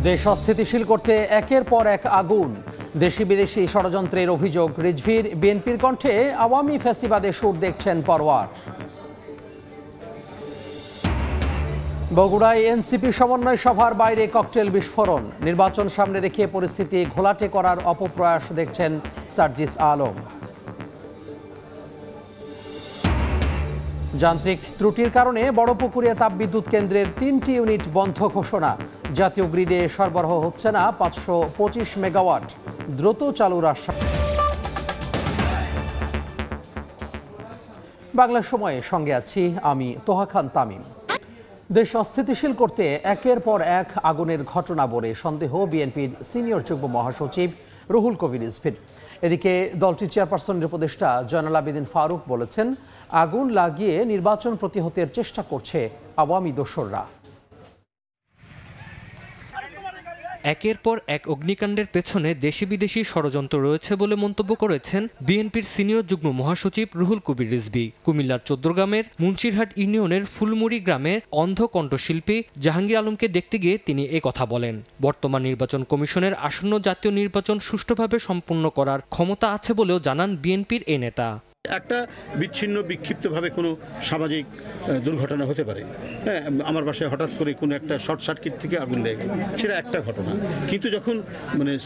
দেশ অস্থিতিশীল করতে একের পর এক আগুন। দেশি বিদেশি ষড়যন্ত্রের অভিযোগ রিজভির। বিএনপির কণ্ঠে আওয়ামী ফ্যাসিবাদে সুর দেখছেন পরওয়ার। বগুড়ায় এনসিপি সমন্বয় সভার বাইরে ককটেল বিস্ফোরণ। নির্বাচন সামনে রেখে পরিস্থিতি ঘোলাটে করার অপপ্রয়াস দেখছেন সার্জিস আলম। যান্ত্রিক ত্রুটির কারণে বড়পুকুরিয়া তাপবিদ্যুৎ কেন্দ্রের 3টি ইউনিট বন্ধ ঘোষণা। জাতীয় গ্রিডে সরবরাহ হচ্ছে না 525 মেগাওয়াট, দ্রুত চালুর আশ্বাস। বাংলা সময়ে সঙ্গে আছি আমি তোহা খান তামিম। দেশ অস্থিতিশীল করতে একের পর এক আগুনের ঘটনা বলে সন্দেহ বিএনপির সিনিয়র যুগ্ম মহাসচিব রুহুল কবির রিজভীর। এদিকে দলটির চেয়ারপারসনের উপদেষ্টা জয়নাল আবেদিন ফারুক বলেছেন, আগুন লাগিয়ে নির্বাচন প্রতিহতের চেষ্টা করছে আওয়ামী দোসররা। একের পর এক অগ্নিকাণ্ডের পেছনে দেশি বিদেশি ষড়যন্ত্র রয়েছে বলে মন্তব্য করেছেন বিএনপির সিনিয়র যুগ্ম মহাসচিব রুহুল কবির রিজভী। কুমিল্লার চৌদ্দগ্রামের মুন্সিরহাট ইউনিয়নের ফুলমুড়ি গ্রামের অন্ধ কণ্ঠশিল্পী জাহাঙ্গীর আলমকে দেখতে গিয়ে তিনি এ কথা বলেন। বর্তমান নির্বাচন কমিশনের আসন্ন জাতীয় নির্বাচন সুষ্ঠুভাবে সম্পন্ন করার ক্ষমতা আছে বলেও জানান বিএনপির এই নেতা। একটা বিচ্ছিন্ন বিক্ষিপ্তভাবে কোনো সামাজিক দুর্ঘটনা হতে পারে। হ্যাঁ, আমার বাসায় হঠাৎ করে কোনো একটা শর্ট সার্কিট থেকে আগুন লেগে গেল, সেটা একটা ঘটনা। কিন্তু যখন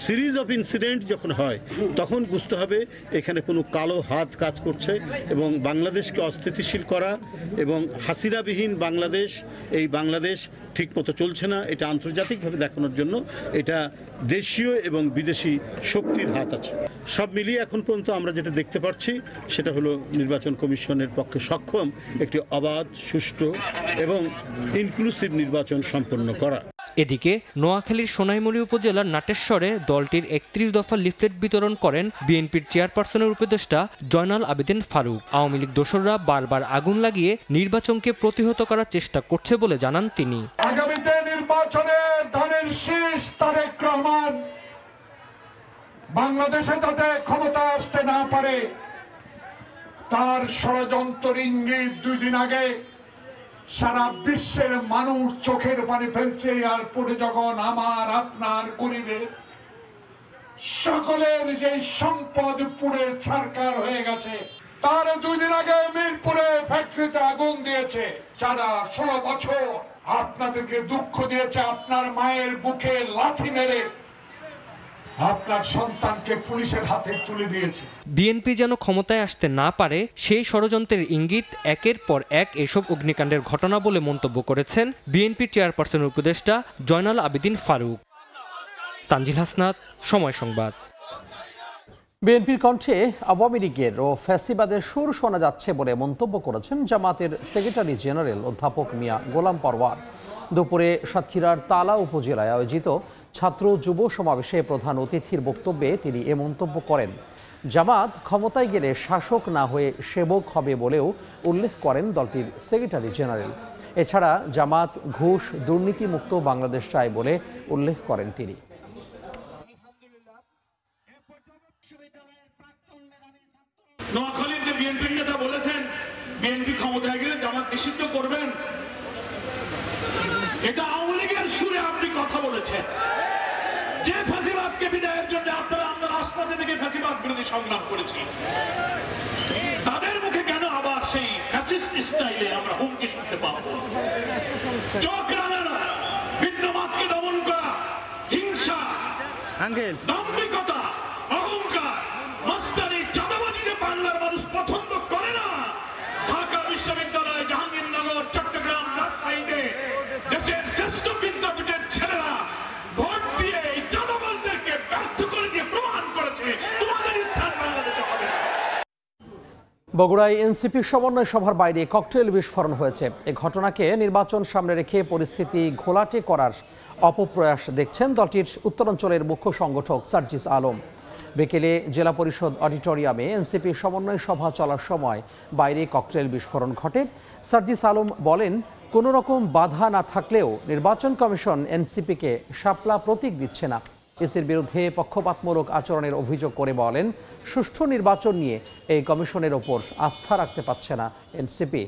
সিরিজ অফ ইনসিডেন্ট যখন হয়, তখন বুঝতে হবে এখানে কোনো কালো হাত কাজ করছে এবং বাংলাদেশকে অস্থিতিশীল করা এবং হাসিনাবিহীন বাংলাদেশ, এই বাংলাদেশ ঠিকমতো চলছে না, এটা আন্তর্জাতিকভাবে দেখানোর জন্য এটা দেশীয় এবং বিদেশি শক্তির হাত আছে। সব মিলিয়ে এখন পর্যন্ত আমরা যেটা দেখতে পাচ্ছি সেটা হলো নির্বাচন কমিশনের পক্ষে সক্ষম একটি অবাধ, সুষ্ঠু এবং ইনক্লুসিভ নির্বাচন সম্পন্ন করা। এদিকে নোয়াখালীর সোনাইমুড়ি উপজেলার নাটেশ্বরে দলটির 31 দফা লিফলেট বিতরণ করেন বিএনপির চেয়ারপারসনের উপদেষ্টা জয়নাল আবেদিন ফারুক। আওয়ামী লীগ দোসররা বারবার আগুন লাগিয়ে নির্বাচনকে প্রতিহত করার চেষ্টা করছে বলে জানান তিনি। আগামীতে নির্বাচনে ধানের শীষ তারেক রহমান বাংলাদেশে যাতে ক্ষমতা আসতে না পারে তার ষড়যন্ত্র ইঙ্গিত 2 দিন আগে সারা বিশ্বের মানুষ চোখের পানি ফেলছে। আর পরে যখন আমার আপনার গরিবের সকলের যে সম্পদ পুড়ে ছারখার হয়ে গেছে, তার 2 দিন আগে মিরপুরে ফ্যাক্টরিতে আগুন দিয়েছে, যারা 16 বছর আপনাদেরকে দুঃখ দিয়েছে, আপনার মায়ের বুকে লাথি মেরে আপনার সন্তানকে পুলিশের হাতে তুলে দিয়েছে। বিএনপি যেন ক্ষমতায় আসতে না পারে সেই ষড়যন্ত্রের ইঙ্গিত একের পর এক এসব অগ্নিকাণ্ডের ঘটনা বলে মন্তব্য করেছেন বিএনপি চেয়ারপারসনের উপদেষ্টা জয়নাল আবেদিন ফারুক। তানজিল হাসনাত, সময় সংবাদ। বিএনপির কণ্ঠে আওয়ামী লীগের ও ফ্যাসিবাদের সুর শোনা যাচ্ছে বলে মন্তব্য করেছেন জামাতের সেক্রেটারি জেনারেল অধ্যাপক মিয়া গোলাম পরওয়ার। দুপুরে সাতক্ষীরার তালা উপজেলায় আয়োজিত ছাত্র যুব সমাবেশে প্রধান অতিথির বক্তব্যে তিনি এ মন্তব্য করেন। জামাত ক্ষমতায় গেলে শাসক না হয়ে সেবক হবে বলেও উল্লেখ করেন দলটির সেক্রেটারি জেনারেল। এছাড়া জামাত ঘুষ দুর্নীতিমুক্ত বাংলাদেশ চায় বলে উল্লেখ করেন তিনি। নোয়াখালীর যে বিএনপির নেতা বলেছেন বিএনপি ক্ষমতায় গেলে জামাত নিষিদ্ধ করবেন, এটা আওয়ামী লীগের সুরে আপনি কথা বলেছেন। যে ফ্যাসিবাদকে বিদায়ের জন্য আমরা রাজপথে থেকে ফ্যাসিবাদ বিরোধী সংগ্রাম করেছি, তাদের মুখে কেন আবার সেই ফ্যাসিস্ট স্টাইলে আমরা হুমকি শুনতে পাবো? চোখ রাঙানো, ভিন্নমতকে দমন করা, হিংসা, দাম্ভিকতা, অহংকার, মাস্টারি, চাঁদাবাজিকে বাংলার মানুষ পছন্দ করে না। ঢাকা বিশ্ববিদ্যালয়, জাহাঙ্গীরনগর, চট্টগ্রাম, রাজশাহীতে দেশের শ্রেষ্ঠ বিদ্যাপীঠের ছেলেরা ভোট দিয়ে এই চাঁদাবাজদেরকে ব্যর্থ করে দিয়ে প্রমাণ করেছে তোমাদের স্থান বাংলাদেশে হবে। বগুড়ায় এনসিপি সমন্বয় সভার বাইরে ককটেল বিস্ফোরণ হয়েছে। এ ঘটনাকে নির্বাচন সামনে রেখে পরিস্থিতি ঘোলাটে করার অপপ্রয়াস দেখছেন দলটির উত্তরাঞ্চলের মুখ্য সংগঠক সার্জিস আলম। বিকেলে জেলা পরিষদ অডিটোরিয়ামে এনসিপি সমন্বয় সভা চলার সময় বাইরে ককটেল বিস্ফোরণ ঘটে। সার্জিস আলম বলেন, কোনো রকম বাধা না থাকলেও নির্বাচন কমিশন এনসিপিকে শাপলা প্রতীক দিচ্ছে না। ইসির বিরুদ্ধে পক্ষপাতমূলক আচরণের অভিযোগ করে বলেন, সুষ্ঠু নির্বাচন নিয়ে এই কমিশনের ওপর আস্থা রাখতে পারছে না এনসিপি।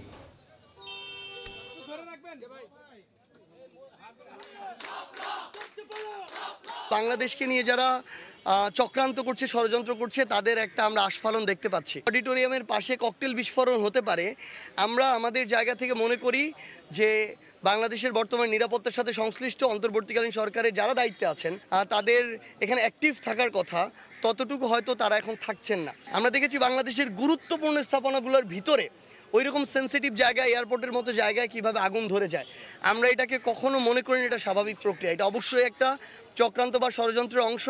বাংলাদেশকে নিয়ে যারা চক্রান্ত করছে, ষড়যন্ত্র করছে, তাদের একটা আমরা আস্ফালন দেখতে পাচ্ছি। অডিটোরিয়ামের পাশে ককটেল বিস্ফোরণ হতে পারে। আমরা আমাদের জায়গা থেকে মনে করি যে বাংলাদেশের বর্তমান নিরাপত্তার সাথে সংশ্লিষ্ট অন্তর্বর্তীকালীন সরকারের যারা দায়িত্বে আছেন তাদের এখানে অ্যাক্টিভ থাকার কথা, ততটুকু হয়তো তারা এখন থাকছেন না। আমরা দেখেছি বাংলাদেশের গুরুত্বপূর্ণ স্থাপনাগুলোর ভিতরে ওই রকম সেন্সিটিভ জায়গায়, এয়ারপোর্টের মতো জায়গায় কিভাবে আগুন ধরে যায়। আমরা এটাকে কখনো মনে করি না এটা স্বাভাবিক প্রক্রিয়া। এটা অবশ্যই একটা চক্রান্ত বা ষড়যন্ত্রের অংশ।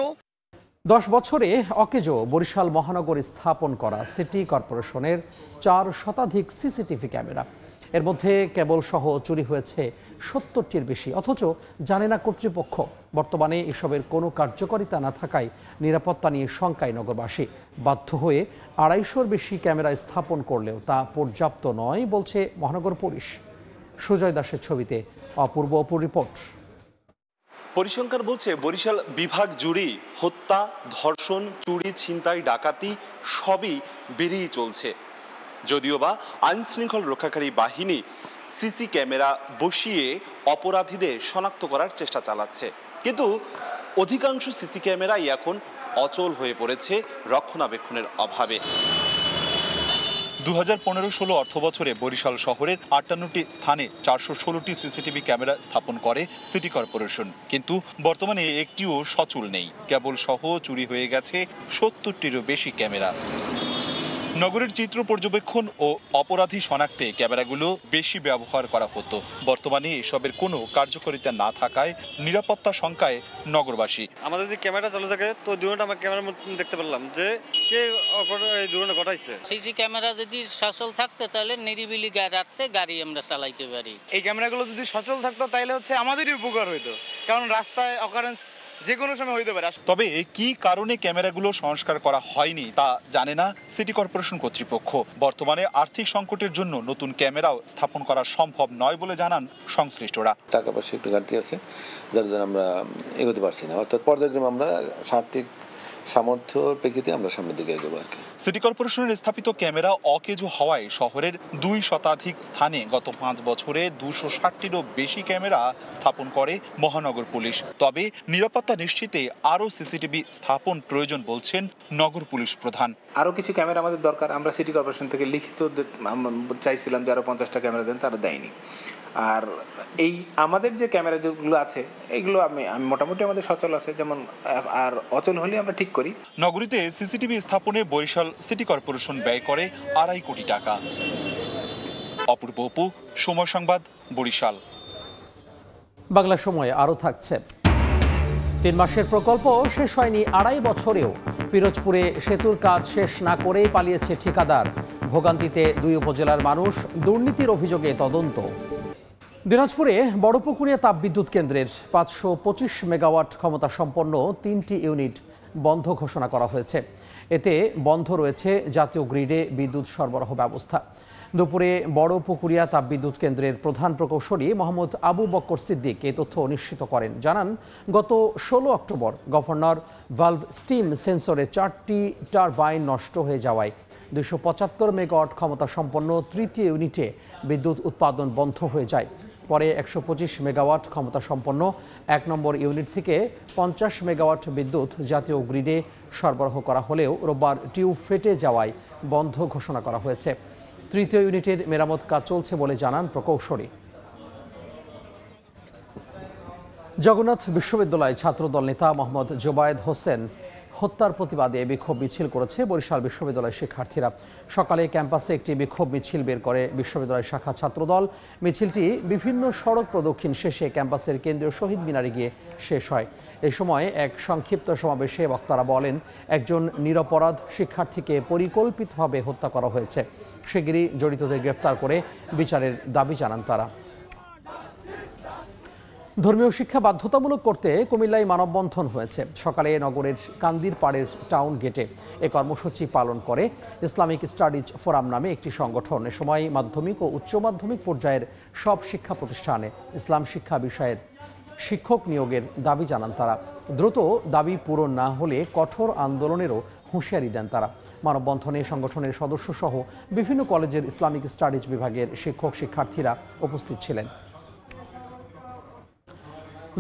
10 বছরে অকেজো বরিশাল মহানগরে স্থাপন করা সিটি কর্পোরেশনের 4 শতাধিক সিসিটিভি ক্যামেরা। এর মধ্যে কেবল সহ চুরি হয়েছে 70টির বেশি, অথচ জানে না কর্তৃপক্ষ। বর্তমানে এসবের কোনো কার্যকারিতা না থাকায় নিরাপত্তা নিয়ে শঙ্কায় নগরবাসী। বাধ্য হয়ে 250-র বেশি ক্যামেরা স্থাপন করলেও তা পর্যাপ্ত নয় বলছে মহানগর পুলিশ। সুজয় দাসের ছবিতে অপূর্ব রিপোর্ট। পরিসংখ্যান বলছে বরিশাল বিভাগ জুড়েই হত্যা, ধর্ষণ, চুরি, ছিনতাই, ডাকাতি সবই বেড়েই চলছে। যদিও বা আইন শৃঙ্খলা রক্ষাকারী বাহিনী সিসি ক্যামেরা বসিয়ে অপরাধীদের শনাক্ত করার চেষ্টা চালাচ্ছে, কিন্তু অধিকাংশ সিসি ক্যামেরাই এখন অচল হয়ে পড়েছে রক্ষণাবেক্ষণের অভাবে। 2015-16 অর্থবছরে বরিশাল শহরের 58টি স্থানে 416টি সিসিটিভি ক্যামেরা স্থাপন করে সিটি কর্পোরেশন, কিন্তু বর্তমানে একটিও সচল নেই। কেবল সহ চুরি হয়ে গেছে 70টিরও বেশি ক্যামেরা। নগরের চিত্র পর্যবেক্ষণ ও অপরাধী শনাক্তে ক্যামেরাগুলো বেশি ব্যবহার করা হতো। বর্তমানে এসবের কোনো কার্যকারিতা না থাকায় নিরাপত্তা শঙ্কায় নগরবাসী। আমাদের যদি ক্যামেরা চালু থাকে তো দুর্ঘটনা আমরা ক্যামেরার মধ্যে দেখতে পারলাম যে কে এই দুর্ঘটনা ঘটাইছে। সিসি ক্যামেরা যদি সচল থাকতো তাহলে নিরিবিলি রাত্রে গাড়ি আমরা চালাইতে পারি। এই ক্যামেরাগুলো যদি সচল থাকতো তাহলে আমাদেরই উপকার হইতো, কারণ রাস্তায় অকারেন্স যে কোনো সময় হইতে পারে। তবে কি কারণে ক্যামেরাগুলো সংস্কার করা হয়নি তা জানে না সিটি কর্পোরেশন কর্তৃপক্ষ। বর্তমানে আর্থিক সংকটের জন্য নতুন ক্যামেরাও স্থাপন করা সম্ভব নয় বলে জানান সংশ্লিষ্টরা। টাকা পয়সা একটু ঘাটতি আছে, যার জন্য আমরা এগোতে পারছি না। অর্থাৎ পর্যায়ক্রমে আমরা আর্থিক সামর্থ্য প্রেক্ষিতে আমরা সামনের দিকে এগোবো আর কি। সিটি কর্পোরেশনের স্থাপিত ক্যামেরা অকেজো হওয়ায় শহরের 2 শতাধিক স্থানে গত 5 বছরে 260টিরও বেশি ক্যামেরা স্থাপন করে মহানগর পুলিশ। তবে নিরাপত্তা নিশ্চিতে আরও সিসিটিভি স্থাপন প্রয়োজন বলছেন নগর পুলিশ প্রধান। আরও কিছু ক্যামেরা আমাদের দরকার। আমরা সিটি কর্পোরেশন থেকে লিখিত চাইছিলাম যে আরও 50টা ক্যামেরা দেন, তারা দেয়নি। আর এই আমাদের যে ক্যামেরা যেগুলো আছে এইগুলো আমি মোটামুটি আমাদের সচল আছে, যেমন আর অচল হলে আমরা ঠিক করি। নগরীতে সিসিটিভি স্থাপনে বরিশাল সিটি কর্পোরেশন ব্যয় করে 2.5 কোটি টাকা। অপূর্ব অপু, সময় সংবাদ, বরিশাল। বাংলা সময় আরও থাকছে। 3 মাসের প্রকল্প শেষ হয়নি 2.5 বছরেও পিরোজপুরে সেতুর কাজ শেষ না করেই পালিয়েছে ঠিকাদার। ভোগান্তিতে 2 উপজেলার মানুষ, দুর্নীতির অভিযোগে তদন্ত। দিনাজপুরে বড়পুকুরিয়া তাপবিদ্যুৎ কেন্দ্রের 525 মেগাওয়াট ক্ষমতা সম্পন্ন 3টি ইউনিট বন্ধ ঘোষণা করা হয়েছে। এতে বন্ধ রয়েছে জাতীয় গ্রিডে বিদ্যুৎ সরবরাহ ব্যবস্থা। দুপুরে বড়পুকুরিয়া তাপবিদ্যুৎ কেন্দ্রের প্রধান প্রকৌশলী মোহাম্মদ আবু বক্কর সিদ্দিক এই তথ্য নিশ্চিত করেন। জানান, গত 16 অক্টোবর গভর্নর ভালভ স্টিম সেন্সরে 4টি টারবাইন নষ্ট হয়ে যাওয়ায় 275 মেগাওয়াট ক্ষমতা সম্পন্ন 3টি ইউনিটে বিদ্যুৎ উৎপাদন বন্ধ হয়ে যায়। পরে 125 মেগাওয়াট ক্ষমতা সম্পন্ন 1 নম্বর ইউনিট থেকে 50 মেগাওয়াট বিদ্যুৎ জাতীয় গ্রিডে সরবরাহ করা হলেও রোববার টিউব ফেটে যাওয়ায় বন্ধ ঘোষণা করা হয়েছে। 3য় ইউনিটের মেরামত কাজ চলছে বলে জানান প্রকৌশলী। জগন্নাথ বিশ্ববিদ্যালয় ছাত্রদল নেতা মোহাম্মদ জোবায়েদ হোসেন হত্যার প্রতিবাদে বিক্ষোভ মিছিল করেছে বরিশাল বিশ্ববিদ্যালয়ের শিক্ষার্থীরা। সকালে ক্যাম্পাসে একটি বিক্ষোভ মিছিল বের করে বিশ্ববিদ্যালয় শাখা ছাত্রদল। মিছিলটি বিভিন্ন সড়ক প্রদক্ষিণ শেষে ক্যাম্পাসের কেন্দ্রীয় শহীদ মিনারে গিয়ে শেষ হয়। এই সময় এক সংক্ষিপ্ত সমাবেশে বক্তারা বলেন, একজন নিরপরাধ শিক্ষার্থীকে পরিকল্পিতভাবে হত্যা করা হয়েছে। শিগগিরই জড়িতদের গ্রেফতার করে বিচারের দাবি জানান তারা। ধর্মীয় শিক্ষা বাধ্যতামূলক করতে কুমিল্লায় মানববন্ধন হয়েছে। সকালে নগরের কান্দির পাড়ের টাউন গেটে এ কর্মসূচি পালন করে ইসলামিক স্টাডিজ ফোরাম নামে একটি সংগঠন। এ সময় মাধ্যমিক ও উচ্চ মাধ্যমিক পর্যায়ের সব শিক্ষা প্রতিষ্ঠানে ইসলাম শিক্ষা বিষয়ের শিক্ষক নিয়োগের দাবি জানান তারা। দ্রুত দাবি পূরণ না হলে কঠোর আন্দোলনেরও হুঁশিয়ারি দেন তারা। মানববন্ধনে সংগঠনের সদস্যসহ বিভিন্ন কলেজের ইসলামিক স্টাডিজ বিভাগের শিক্ষক শিক্ষার্থীরা উপস্থিত ছিলেন।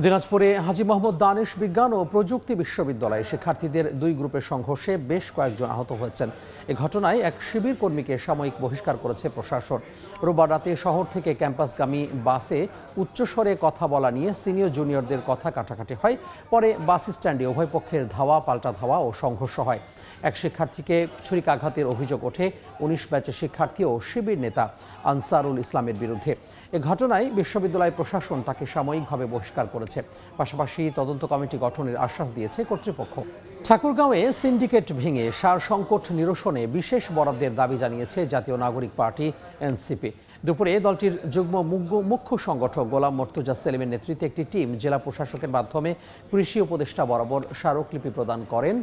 দিনাজপুরে হাজী মোহাম্মদ দানিশ বিজ্ঞান ও প্রযুক্তি বিশ্ববিদ্যালয়ে শিক্ষার্থীদের দুই গ্রুপের সংঘর্ষে বেশ কয়েকজন আহত হয়েছেন। এ ঘটনায় এক শিবির কর্মীকে সাময়িক বহিষ্কার করেছে প্রশাসন। রোববার রাতে শহর থেকে ক্যাম্পাসগামী বাসে উচ্চস্বরে কথা বলা নিয়ে সিনিয়র জুনিয়রদের কথা কাটাকাটি হয়। পরে বাস স্ট্যান্ডে উভয় পক্ষের ধাওয়া পাল্টা ধাওয়া ও সংঘর্ষ হয়। এক শিক্ষার্থীকে ছুরিকাঘাতের অভিযোগ ওঠে ১৯ ব্যাচের শিক্ষার্থী ও শিবির নেতা আনসারুল ইসলামের বিরুদ্ধে। এ ঘটনায় বিশ্ববিদ্যালয় প্রশাসন তাকে সাময়িকভাবে বহিষ্কার করেছে। পাশাপাশি তদন্ত কমিটি গঠনের আশ্বাস দিয়েছে কর্তৃপক্ষ। ঠাকুরগাঁওয়ে সিন্ডিকেট ভেঙে সার সংকট নিরসনে বিশেষ বরাদ্দের দাবি জানিয়েছে জাতীয় নাগরিক পার্টি এনসিপি। দুপুরে দলটির যুগ্ম মুখ্য সংগঠক গোলাম মর্তুজা সেলিমের নেতৃত্বে একটি টিম জেলা প্রশাসকের মাধ্যমে কৃষি উপদেষ্টা বরাবর স্মারকলিপি প্রদান করেন।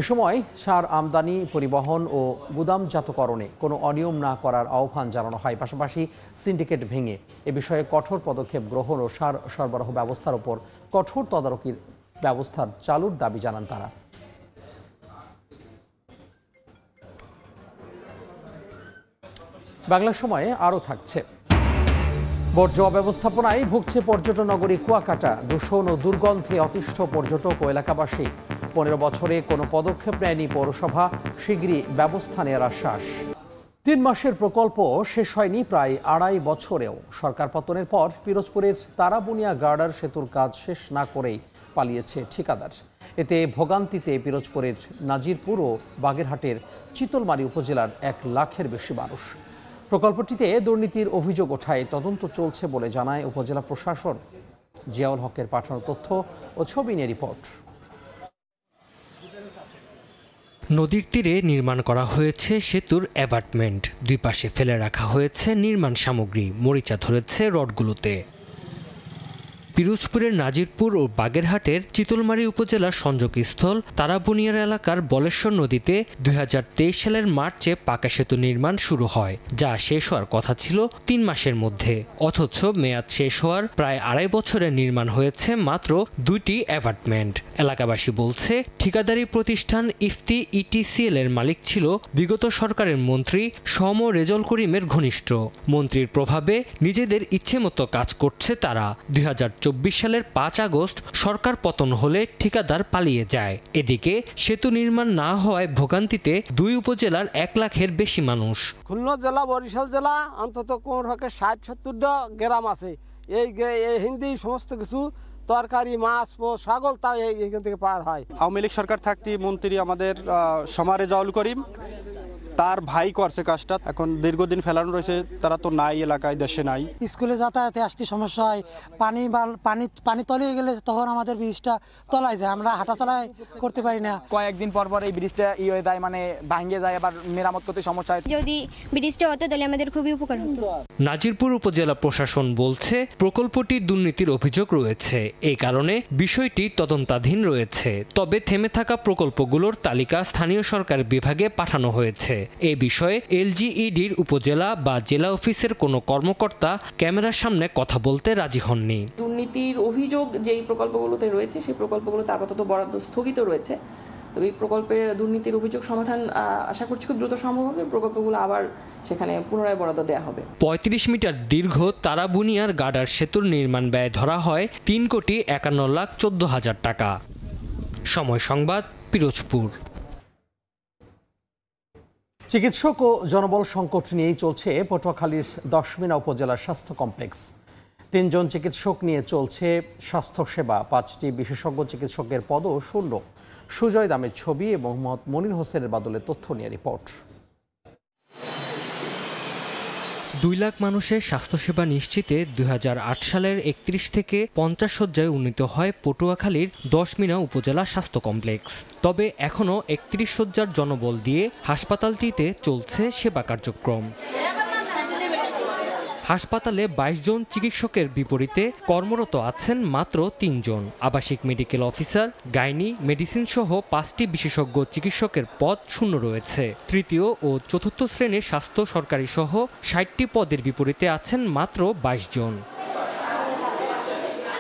এ সময় সার আমদানি, পরিবহন ও গুদামজাতকরণে কোনো অনিয়ম না করার আহ্বান জানানো হয়। পাশাপাশি সিন্ডিকেট ভেঙে এ বিষয়ে কঠোর পদক্ষেপ গ্রহণ ও সার সরবরাহ ব্যবস্থার উপর কঠোর তদারকির ব্যবস্থা চালুর দাবি জানান তারা। বাংলা সময়ে আরও থাকছে। বর্জ্য ব্যবস্থাপনায় ভুগছে পর্যটন নগরী কুয়াকাটা। দূষণ ও দুর্গন্ধে অতিষ্ঠ পর্যটক ও এলাকাবাসী। ১৫ বছরে কোনো পদক্ষেপ নেয়নি পৌরসভা, শিগগিরই ব্যবস্থা নেওয়ার আশ্বাস। ৩ মাসের প্রকল্প শেষ হয়নি প্রায় ২.৫ বছরেও। সরকার পতনের পর পিরোজপুরের তারাবুনিয়া গার্ডার সেতুর কাজ শেষ না করেই পালিয়েছে ঠিকাদার। এতে ভোগান্তিতে পিরোজপুরের নাজিরপুর ও বাগেরহাটের চিতলমারী উপজেলার ১ লাখের বেশি মানুষ। প্রকল্পটিতে দুর্নীতির অভিযোগ ওঠায় তদন্ত চলছে বলে জানায় উপজেলা প্রশাসন। জিয়াউল হকের পাঠানো তথ্য ও ছবি নিয়ে রিপোর্ট। নদীর তীরে নির্মাণ করা হয়েছে সেতুর অ্যাপার্টমেন্ট। দুই পাশে ফেলে রাখা হয়েছে নির্মাণ সামগ্রী। মরিচা ধরেছে রডগুলোতে। পিরোজপুরের নাজিরপুর ও বাগেরহাটের চিতলমারী উপজেলার সংযোগস্থল তারাবুনিয়ার এলাকার বলেশ্বর নদীতে ২০২৩ সালের মার্চে পাকা সেতু নির্মাণ শুরু হয়, যা শেষ হওয়ার কথা ছিল ৩ মাসের মধ্যে। অথচ মেয়াদ শেষ হওয়ার প্রায় ২.৫ বছরে নির্মাণ হয়েছে মাত্র ২টি অ্যাপার্টমেন্ট। এলাকাবাসী বলছে, ঠিকাদারি প্রতিষ্ঠান ইফতি ইটিসিএল এর মালিক ছিল বিগত সরকারের মন্ত্রী সম রেজল করিমের ঘনিষ্ঠ। মন্ত্রীর প্রভাবে নিজেদের ইচ্ছে মতো কাজ করছে তারা। ২০২৪ সালের ৫ আগস্ট সরকার পতন হলে ঠিকাদার পালিয়ে যায়। এদিকে সেতু নির্মাণ না হওয়ায় ভোগান্তিতে দুই উপজেলার ১ লাখের বেশি মানুষ। খুলনা জেলা, বরিশাল জেলা অন্তত কোন রকম ৬০-৭০টা গ্রাম আছে। এই হিন্দি সমস্ত কিছু তরকারি, মাছ, ছাগল তাও এইখান থেকে পার হয়। আওয়ামী লীগ সরকার থাকতে মন্ত্রী আমাদের সম রেজাউল করিম, তার ভাই করছে কাজটা। এখন দীর্ঘদিন ফেলানো রয়েছে, তারা তো নাই এলাকায়, দেশে নাই। স্কুলে যাতায়াতে আসতে সমস্যা হয়। পানি তলিয়ে গেলে তখন আমাদের ব্রিজটা তলায় যায়, আমরা হাঁটাচলা করতে পারি না। কয়েকদিন পর পর এই ব্রিজটা হয়ে যায়, মানে ভাঙে যায়, আবার মেরামত করতে সমস্যা হয়। যদি ব্রিজটা হতো তাহলে আমাদের খুবই উপকার হতো। নাজিরপুর উপজেলা প্রশাসন বলছে, প্রকল্পটি দুর্নীতির অভিযোগ রয়েছে, এই কারণে বিষয়টি তদন্তাধীন রয়েছে। তবে থেমে থাকা প্রকল্পগুলোর তালিকা স্থানীয় সরকার বিভাগে পাঠানো হয়েছে। এ বিষয়ে এলজিইডির উপজেলা বা জেলা অফিসের কোনো কর্মকর্তা ক্যামেরার সামনে কথা বলতে রাজি হননি। দুর্নীতির অভিযোগ যেই প্রকল্পগুলোতে রয়েছে সেই প্রকল্পগুলোতে আপাতত বরাদ্দ স্থগিত রয়েছে। এই প্রকল্পে দুর্নীতির অভিযোগ সমাধান আশা করছি খুব দ্রুত সম্ভব হবে। প্রকল্পগুলো আবার সেখানে পুনরায় বরাদ্দ দেওয়া হবে। ৩৫ মিটার দীর্ঘ তারাবুনিয়ার গার্ডার সেতুর নির্মাণ ব্যয় ধরা হয় ৩,৫১,১৪,০০০ টাকা। সময় সংবাদ, পিরোজপুর। চিকিৎসক ও জনবল সংকট নিয়েই চলছে পটুয়াখালীর দশমিনা উপজেলার স্বাস্থ্য কমপ্লেক্স। ৩ জন চিকিৎসক নিয়ে চলছে স্বাস্থ্যসেবা। ৫টি বিশেষজ্ঞ চিকিৎসকের পদও শূন্য। সুজয় দামের ছবি এবং মোহাম্মদ মনির হোসেনের বাদলের তথ্য নিয়ে রিপোর্ট। ২ লাখ মানুষের স্বাস্থ্যসেবা নিশ্চিতে ২০০৮ সালের ৩১ থেকে ৫০ শয্যায় উন্নীত হয় পটুয়াখালীর দশমিনা উপজেলা স্বাস্থ্য কমপ্লেক্স। তবে এখনও ৩১ শয্যার জনবল দিয়ে হাসপাতালটিতে চলছে সেবা কার্যক্রম। হাসপাতালে ২২ জন চিকিৎসকের বিপরীতে কর্মরত আছেন মাত্র ৩ জন। আবাসিক মেডিকেল অফিসার, গাইনি, মেডিসিন সহ ৫টি বিশেষজ্ঞ চিকিৎসকের পদ শূন্য রয়েছে। তৃতীয় ও চতুর্থ শ্রেণীর স্বাস্থ্য সরকারি সহ ৬০টি পদের বিপরীতে আছেন মাত্র ২২ জন।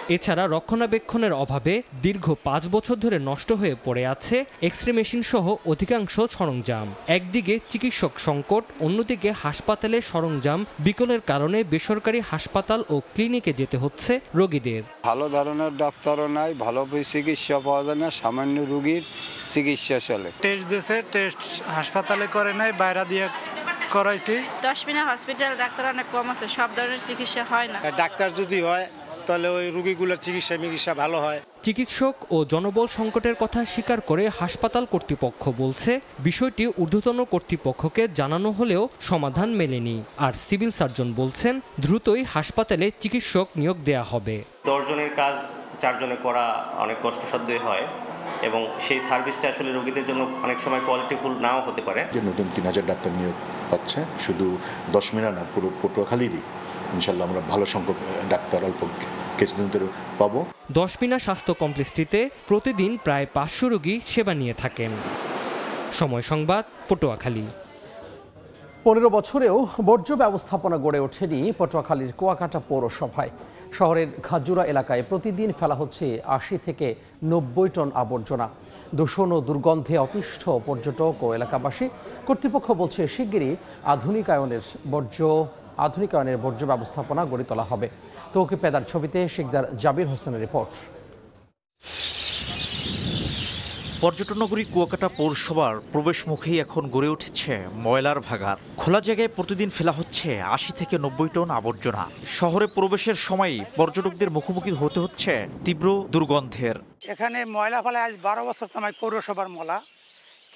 এছাড়া রক্ষণাবেক্ষণের অভাবে দীর্ঘ 5 বছর ধরে নষ্ট হয়ে পড়ে আছে এক্স-রে মেশিন সহ অধিকাংশ সরঞ্জাম। একদিকে চিকিৎসক সংকট, অন্যদিকে হাসপাতালের সরঞ্জাম বিকলের কারণে বেসরকারি হাসপাতাল ও ক্লিনিকে যেতে হচ্ছে রোগীদের। ভালো ধরনের ডাক্তারও নাই, ভালো চিকিৎসা পাওয়া যায় না, সামান্য রোগীর চিকিৎসা চলে। টেস্ট দিয়েছে, টেস্ট হাসপাতালে করে নাই, বাইরে দিয়ে করাইছি। 10 মিনিট হসপিটাল ডাক্তার অনেক কম আছে, সব ধরনের চিকিৎসা হয় না। ডাক্তার যদি হয় তাহলে ওই রোগীগুলোর চিকিৎসা ভালো হয়। চিকিৎসক ও জনবল সংকটের কথা স্বীকার করে হাসপাতাল কর্তৃপক্ষ বলছে বিষয়টি ঊর্ধ্বতন কর্তৃপক্ষকে জানানো হলেও সমাধান মেলেনি। আর সিভিল সার্জন বলছেন দ্রুতই হাসপাতালে চিকিৎসক নিয়োগ দেয়া হবে। 10 জনের কাজ 4 জনে করা অনেক কষ্টসাধ্যই হয় এবং সেই সার্ভিসটা আসলে রোগীদের জন্য অনেক সময় কোয়ালিটিফুল নাও হতে পারে। যে নতুন 3000 ডাক্তার নিয়োগ হচ্ছে, শুধু 10 মিনা না, পুরো পটুয়াখালীরই ইনশাল্লাহ আমরা ভালো সংখ্যক ডাক্তার অল্প কিছুদিন ধরে পাবো। 10 মিনা স্বাস্থ্য কমপ্লেক্সটিতে প্রতিদিন প্রায় 500 রোগী সেবা নিয়ে থাকেন। সময় সংবাদ, পটুয়াখালী। 15 বছরেও বর্জ্য ব্যবস্থাপনা গড়ে ওঠেনি পটুয়াখালীর কুয়াকাটা পৌরসভায়। শহরের খাজুরা এলাকায় প্রতিদিন ফেলা হচ্ছে 80 থেকে 90 টন আবর্জনা। দূষণ ও দুর্গন্ধে অতিষ্ঠ পর্যটক ও এলাকাবাসী। কর্তৃপক্ষ বলছে শিগগিরই আধুনিকায়নের বর্জ্য ব্যবস্থাপনা গড়ে তোলা হবে। তৌকি পেদার ছবিতে শিকদার জাবির হোসেনের রিপোর্ট। পর্যটন নগরী কুয়াকাটা পৌরসভার প্রবেশ মুখেই এখন গড়ে উঠেছে ময়লার ভাগাড়। খোলা জায়গায় প্রতিদিন ফেলা হচ্ছে 80 থেকে 90 টন আবর্জনা। শহরে প্রবেশের সময়ই পর্যটকদের মুখোমুখি হতে হচ্ছে তীব্র দুর্গন্ধের। এখানে ময়লা ফেলা আজ 12 বছর তোমায় পৌরসভার ময়লা,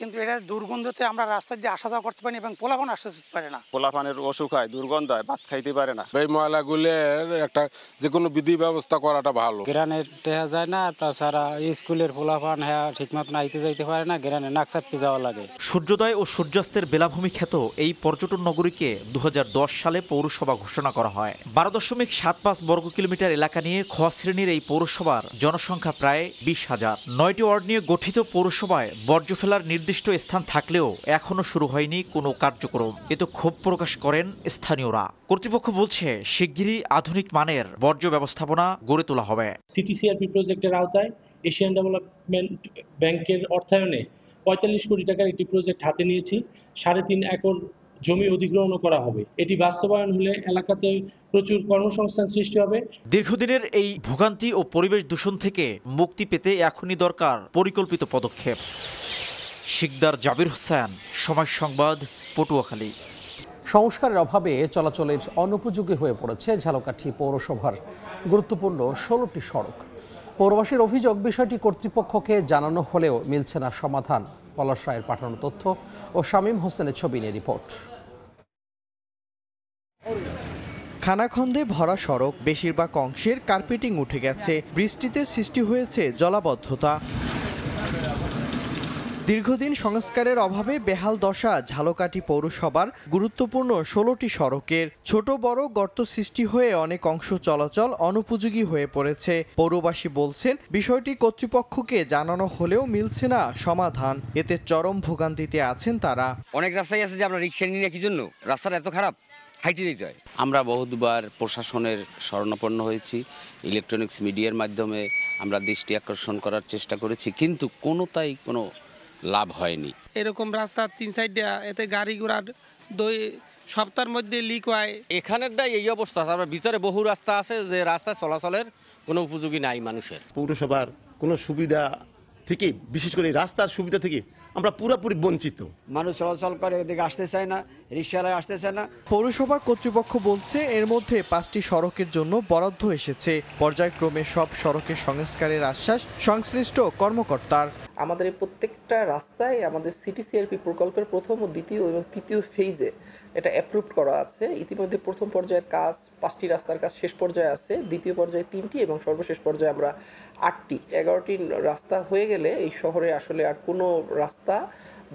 কিন্তু এটা দুর্গন্ধতে আমরা রাস্তায় দিয়ে আসা যাওয়া করতে পারি এবং পোলাপান আসতে পারে না। পোলাপানের অসুখ হয়, দুর্গন্ধ হয়, ভাত খাইতে পারে না। এই ময়লাগুলোর একটা যে কোনো বিধি ব্যবস্থা করাটা ভালো। গ্রানে দেখা যায় না, তাছাড়া স্কুলের পোলাপান ঠিক মতো আইতে যাইতে পারে না, গ্রানে নাক চাপতে যাওয়া লাগে। সূর্যোদয় ও সূর্যাস্তের বেলাভূমি খ্যাত এই পর্যটন নগরীকে 2010 সালে পৌরসভা ঘোষণা করা হয়। 12.75 বর্গ কিলোমিটার এলাকা নিয়ে খ শ্রেণীর এই পৌরসভার জনসংখ্যা প্রায় 20,000। 9টি ওয়ার্ড নিয়ে গঠিত পৌরসভায় বর্জ্য ফেলার নির্দিষ্ট স্থান থাকলেও এখনো শুরু হয়নি কোনো কার্যক্রম। এতে ক্ষোভ প্রকাশ করেন স্থানীয়রা। কর্তৃপক্ষ বলছে শিগগিরই আধুনিক মানের বর্জ্য ব্যবস্থাপনা গড়ে তোলা হবে। সিটিসিআরপি প্রজেক্টের আওতায় এশিয়ান ডেভেলপমেন্ট ব্যাংকের অর্থায়নে 45 কোটি টাকার একটি প্রজেক্ট হাতে নিয়েছি। 3.5 একর জমি অধিগ্রহণ করা হবে। এটি বাস্তবায়ন হলে এলাকাতে প্রচুর কর্মসংস্থান সৃষ্টি হবে। দীর্ঘদিনের এই ভোগান্তি ও পরিবেশ দূষণ থেকে মুক্তি পেতে এখনই দরকার পরিকল্পিত পদক্ষেপ। শিকদার জাবির হোসেন, সময় সংবাদ, পটুয়াখালী। সংস্কারের অভাবে চলাচলের অনুপযোগী হয়ে পড়েছে ঝালকাঠি পৌরসভার গুরুত্বপূর্ণ 16টি সড়ক। পৌরবাসীর অভিযোগ, বিষয়টি কর্তৃপক্ষকে জানানো হলেও মিলছে না সমাধান। পলাশ রায়ের পাঠানো তথ্য ও শামীম হোসেনের ছবি নিয়ে রিপোর্ট। খানাখন্দে ভরা সড়ক, বেশিরভাগ অংশের কার্পেটিং উঠে গেছে। বৃষ্টিতে সৃষ্টি হয়েছে জলাবদ্ধতা। দীর্ঘদিন সংস্কারের অভাবে বেহাল দশা ঝালকাঠি পৌরসভার গুরুত্বপূর্ণ 16টি সড়কের। ছোট বড় গর্ত সৃষ্টি হয়ে অনেক অংশ চলাচল অনুপযোগী হয়ে পড়েছে। পৌরবাসী বলছেন বিষয়টি কর্তৃপক্ষকে জানানো হলেও মিলছে না সমাধান। এতে চরম ভোগান্তিতে আছেন তারা। অনেক রাস্তায় আছে যে আমরা রিক্সা নিয়ে না, কি জন্য রাস্তাটা এত খারাপ, হাইটে দিতে হয়। আমরা বহুবার প্রশাসনের শরণাপন্ন হয়েছি, ইলেকট্রনিক্স মিডিয়ার মাধ্যমে আমরা দৃষ্টি আকর্ষণ করার চেষ্টা করেছি, কিন্তু কোনো লাভ হয়নি। এরকম রাস্তা 3 সাইডে, এতে গাড়ি ঘোড়ার 2 সপ্তাহের মধ্যে লিক হয়। এখানেরটাই এই অবস্থা। তারপর ভিতরে বহু রাস্তা আছে যে রাস্তা চলাচলের কোনো উপযোগী নাই মানুষের। পৌরসভার কোনো সুবিধা থেকে, বিশেষ করে রাস্তার সুবিধা থেকে আমরা পুরোপুরি বঞ্চিত। মানুষ চলাচল করে, এদিকে আসতে চায় না, রিক্সাওয়ালা আসতে চায় না। পৌরসভা কর্তৃপক্ষ বলছে এর মধ্যে 5টি সড়কের জন্য বরাদ্দ এসেছে। পর্যায়ক্রমে সব সড়কের সংস্কারের আশ্বাস সংশ্লিষ্ট কর্মকর্তার। আমাদের প্রত্যেকটা রাস্তায় আমাদের সিটিসিআরপি প্রকল্পের প্রথম ও দ্বিতীয় এবং তৃতীয় ফেজে এটা অ্যাপ্রুভড করা আছে। ইতিমধ্যে প্রথম পর্যায়ের কাজ 5টি রাস্তার কাজ শেষ পর্যায়ে আছে, দ্বিতীয় পর্যায়ে 3টি এবং সর্বশেষ পর্যায়ে আমরা 8টি। 11টি রাস্তা হয়ে গেলে এই শহরে আসলে আর কোনো রাস্তা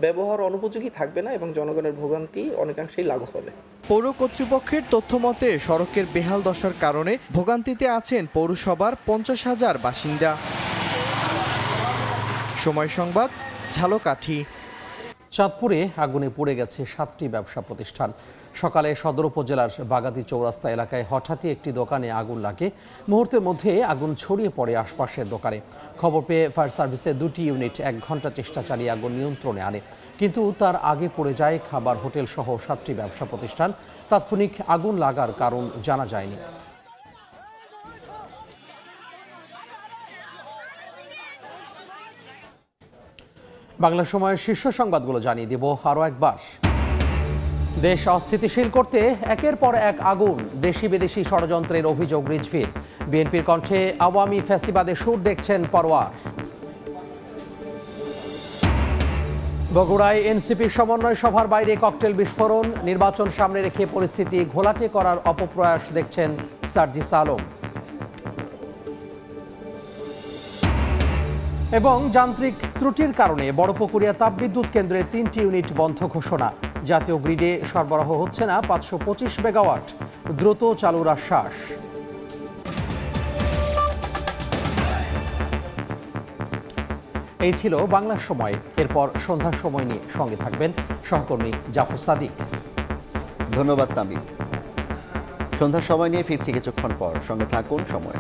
ব্যবহার অনুপযোগী থাকবে না এবং জনগণের ভোগান্তি অনেকাংশেই লাঘব হবে। পৌর কর্তৃপক্ষের তথ্য মতে সড়কের বেহাল দশার কারণে ভোগান্তিতে আছেন পৌরসভার 50,000 বাসিন্দা। সময় সংবাদ, ঝালকাঠি। চাঁদপুরে আগুনে পুড়ে গেছে 7টি ব্যবসা প্রতিষ্ঠান। সকালে সদর উপজেলার বাগাতি চৌরাস্তা এলাকায় হঠাৎই একটি দোকানে আগুন লাগে। মুহূর্তের মধ্যে আগুন ছড়িয়ে পড়ে আশপাশের দোকানে। খবর পেয়ে ফায়ার সার্ভিসের 2টি ইউনিট 1 ঘন্টা চেষ্টা চালিয়ে আগুন নিয়ন্ত্রণে আনে, কিন্তু তার আগে পড়ে যায় খাবার, হোটেল সহ 7টি ব্যবসা প্রতিষ্ঠান। তাৎক্ষণিক আগুন লাগার কারণ জানা যায়নি। বাংলা সময়ের শীর্ষ সংবাদগুলো জানিয়ে দেব আরও একবার। দেশ অস্থিতিশীল করতে একের পর এক আগুন, দেশি বিদেশি ষড়যন্ত্রের অভিযোগ রিজভির। বিএনপির কণ্ঠে আওয়ামী ফ্যাসিবাদে সুর দেখছেন পরোয়ার। বগুড়ায় এনসিপির সমন্বয় সভার বাইরে ককটেল বিস্ফোরণ, নির্বাচন সামনে রেখে পরিস্থিতি ঘোলাটে করার অপপ্রয়াস দেখছেন সার্জিস আলম। এবং যান্ত্রিক ত্রুটির কারণে বড়পুকুরিয়া তাপবিদ্যুৎ কেন্দ্রের 3টি ইউনিট বন্ধ ঘোষণা। জাতীয় গ্রিডে সরবরাহ হচ্ছে না 525 মেগাওয়াট, দ্রুত চালুর আশ্বাস। এই ছিল বাংলার সময়। এরপর সন্ধ্যার সময় নিয়ে সঙ্গে থাকবেন সহকর্মী জাফর সাদিক। ধন্যবাদ তামিম। সন্ধ্যার সময় নিয়ে ফিরছি কিছুক্ষণ পর, সঙ্গে থাকুন সময়।